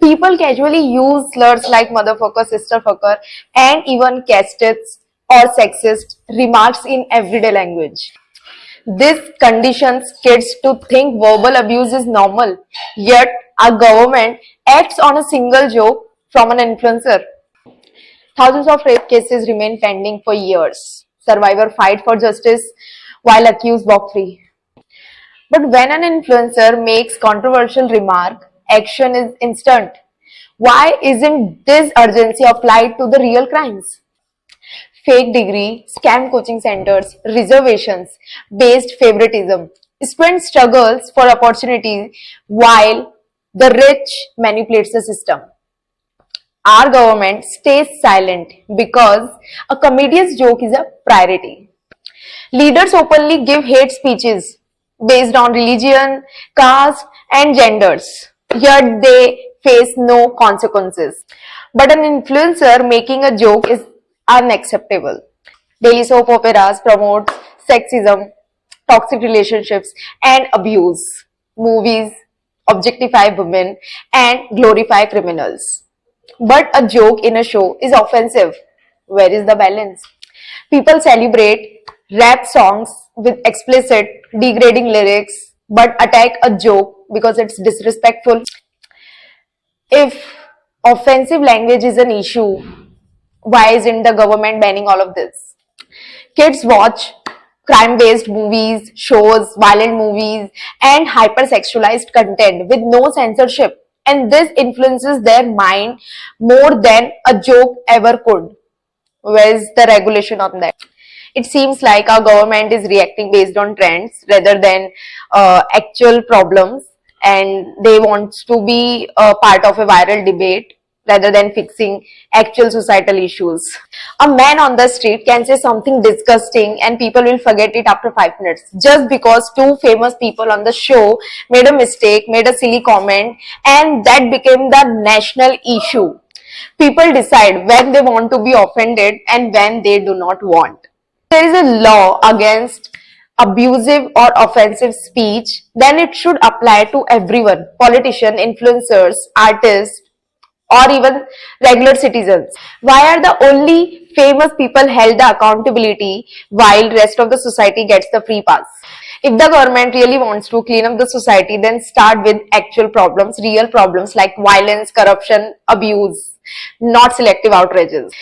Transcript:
People casually use slurs like motherfucker, sisterfucker, and even casteist or sexist remarks in everyday language. This conditions kids to think verbal abuse is normal, yet our government acts on a single joke from an influencer. Thousands of rape cases remain pending for years. Survivors fight for justice while accused walk free. But when an influencer makes controversial remark, action is instant. Why isn't this urgency applied to the real crimes? Fake degree, scam coaching centers, reservations, based favoritism. Student struggles for opportunity while the rich manipulates the system. Our government stays silent because a comedian's joke is a priority. Leaders openly give hate speeches based on religion, caste, and genders, yet they face no consequences. But an influencer making a joke is unacceptable. Daily soap operas promote sexism, toxic relationships, and abuse. Movies objectify women and glorify criminals. But a joke in a show is offensive. Where is the balance? People celebrate rap songs with explicit, degrading lyrics but attack a joke because it's disrespectful. If offensive language is an issue, why isn't the government banning all of this? Kids watch crime-based movies, shows, violent movies, and hypersexualized content with no censorship. And this influences their mind more than a joke ever could. Where's the regulation on that? It seems like our government is reacting based on trends rather than actual problems, and they want to be a part of a viral debate rather than fixing actual societal issues. A man on the street can say something disgusting and people will forget it after 5 minutes just because two famous people on the show made a mistake, made a silly comment, and that became the national issue. People decide when they want to be offended and when they do not want. There is a law against abusive or offensive speech, then it should apply to everyone, politicians, influencers, artists, or even regular citizens. Why are the only famous people held the accountability while rest of the society gets the free pass? If the government really wants to clean up the society, then start with actual problems, real problems like violence, corruption, abuse, not selective outrages.